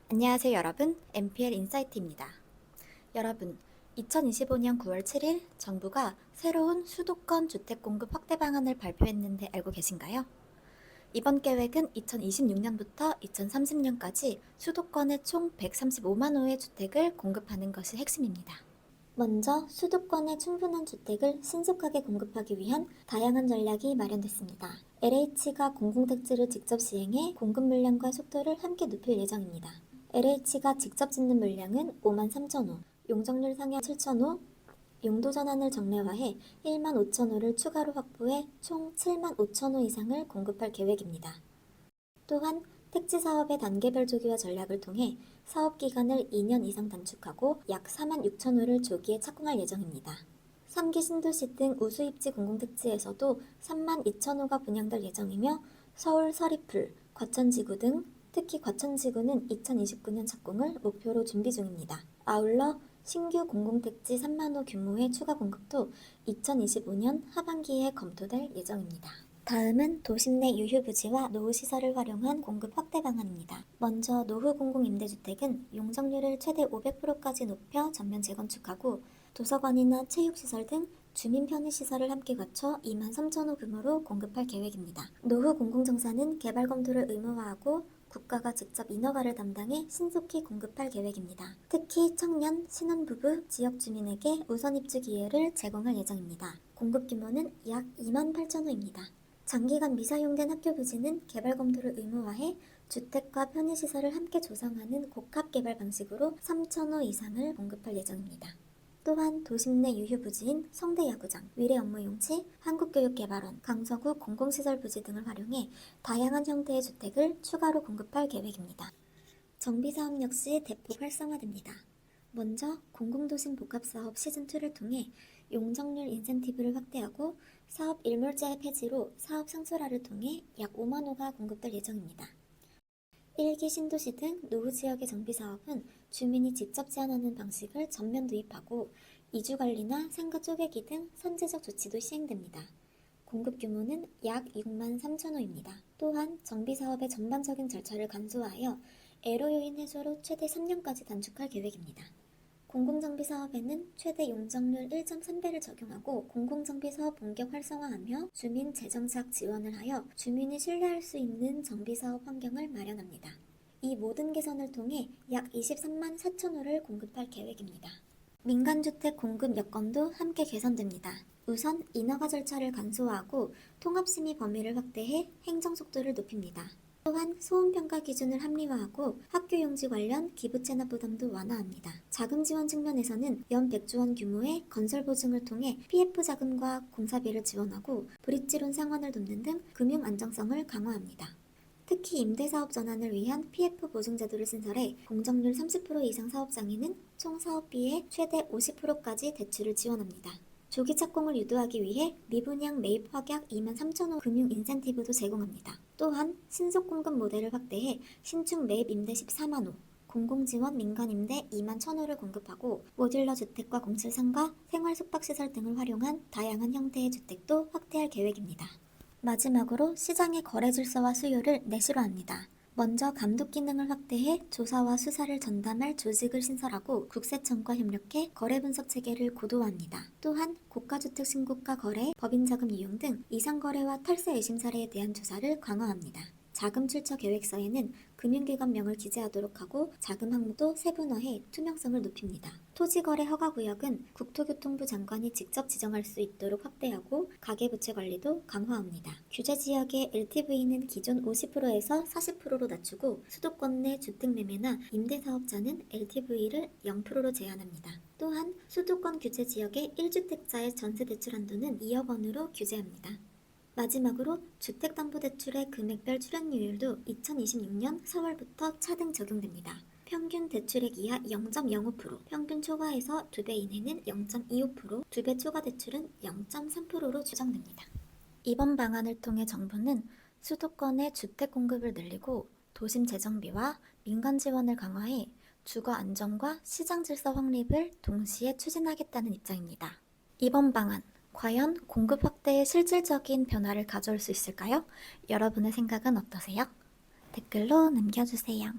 안녕하세요 여러분, MPL 인사이트입니다. 여러분, 2025년 9월 7일 정부가 새로운 수도권 주택 공급 확대 방안을 발표했는데 알고 계신가요? 이번 계획은 2026년부터 2030년까지 수도권에 총 135만 호의 주택을 공급하는 것이 핵심입니다. 먼저 수도권에 충분한 주택을 신속하게 공급하기 위한 다양한 전략이 마련됐습니다. LH가 공공택지를 직접 시행해 공급 물량과 속도를 함께 높일 예정입니다. LH가 직접 짓는 물량은 5만 3천 호, 용적률 상향 7천 호, 용도 전환을 정례화해 1만 5천 호를 추가로 확보해 총 7만 5천 호 이상을 공급할 계획입니다. 또한 택지 사업의 단계별 조기화 전략을 통해 사업 기간을 2년 이상 단축하고 약 4만 6천 호를 조기에 착공할 예정입니다. 3기 신도시 등 우수입지 공공택지에서도 3만 2천 호가 분양될 예정이며 서울 서리풀, 과천지구 등 특히 과천지구는 2029년 착공을 목표로 준비 중입니다. 아울러 신규 공공택지 3만 호 규모의 추가 공급도 2025년 하반기에 검토될 예정입니다. 다음은 도심 내 유휴부지와 노후시설을 활용한 공급 확대 방안입니다. 먼저 노후 공공임대주택은 용적률을 최대 500%까지 높여 전면 재건축하고 도서관이나 체육시설 등 주민 편의시설을 함께 갖춰 2만 3천 호 규모로 공급할 계획입니다. 노후 공공정사는 개발 검토를 의무화하고 국가가 직접 인허가를 담당해 신속히 공급할 계획입니다. 특히 청년, 신혼부부, 지역 주민에게 우선 입주 기회를 제공할 예정입니다. 공급 규모는 약 2만 8천 호입니다. 장기간 미사용된 학교 부지는 개발 검토를 의무화해 주택과 편의시설을 함께 조성하는 복합 개발 방식으로 3,000호 이상을 공급할 예정입니다. 또한 도심 내 유휴 부지인 성대야구장, 위례업무용지, 한국교육개발원, 강서구 공공시설 부지 등을 활용해 다양한 형태의 주택을 추가로 공급할 계획입니다. 정비사업 역시 대폭 활성화됩니다. 먼저 공공도심 복합사업 시즌2를 통해 용적률 인센티브를 확대하고 사업 일몰제 폐지로 사업 상설화를 통해 약 5만 호가 공급될 예정입니다. 1기 신도시 등 노후지역의 정비사업은 주민이 직접 제안하는 방식을 전면 도입하고 이주관리나 상가 쪼개기 등 선제적 조치도 시행됩니다. 공급 규모는 약 6만 3천 호입니다. 또한 정비사업의 전반적인 절차를 간소화하여 애로 요인 해소로 최대 3년까지 단축할 계획입니다. 공공정비 사업에는 최대 용적률 1.3배를 적용하고 공공정비 사업 본격 활성화하며 주민 재정착 지원을 하여 주민이 신뢰할 수 있는 정비사업 환경을 마련합니다. 이 모든 개선을 통해 약 23만 4천 호를 공급할 계획입니다. 민간주택 공급 여건도 함께 개선됩니다. 우선 인허가 절차를 간소화하고 통합심의 범위를 확대해 행정속도를 높입니다. 또한 소음평가 기준을 합리화하고 학교용지 관련 기부 체납 부담도 완화합니다. 자금 지원 측면에서는 연 100조 원 규모의 건설 보증을 통해 PF 자금과 공사비를 지원하고 브릿지론 상환을 돕는 등 금융 안정성을 강화합니다. 특히 임대사업 전환을 위한 PF 보증 제도를 신설해 공정률 30% 이상 사업장에는 총 사업비의 최대 50%까지 대출을 지원합니다. 조기 착공을 유도하기 위해 미분양 매입 확약 2만 3천 호 금융 인센티브도 제공합니다. 또한 신속 공급 모델을 확대해 신축 매입 임대 14만 호, 공공지원 민간임대 2만 1천 호를 공급하고 모듈러 주택과 공실 상가, 생활 숙박시설 등을 활용한 다양한 형태의 주택도 확대할 계획입니다. 마지막으로 시장의 거래 질서와 수요를 내실화합니다. 먼저 감독 기능을 확대해 조사와 수사를 전담할 조직을 신설하고 국세청과 협력해 거래 분석 체계를 고도화합니다. 또한 고가주택 신고가 거래, 법인자금 이용 등 이상거래와 탈세 의심 사례에 대한 조사를 강화합니다. 자금 출처 계획서에는 금융기관명을 기재하도록 하고 자금 항목도 세분화해 투명성을 높입니다. 토지거래 허가구역은 국토교통부 장관이 직접 지정할 수 있도록 확대하고 가계부채 관리도 강화합니다. 규제지역의 LTV는 기존 50%에서 40%로 낮추고 수도권 내 주택매매나 임대사업자는 LTV를 0%로 제한합니다. 또한 수도권 규제지역의 1주택자의 전세대출 한도는 2억 원으로 규제합니다. 마지막으로 주택담보대출의 금액별 출연료율도 2026년 4월부터 차등 적용됩니다. 평균 대출액 이하 0.05%, 평균 초과해서 2배 이내는 0.25%, 2배 초과 대출은 0.3%로 추정됩니다. 이번 방안을 통해 정부는 수도권의 주택 공급을 늘리고 도심 재정비와 민간 지원을 강화해 주거 안정과 시장 질서 확립을 동시에 추진하겠다는 입장입니다. 이번 방안 과연 공급 확대에 실질적인 변화를 가져올 수 있을까요? 여러분의 생각은 어떠세요? 댓글로 남겨주세요.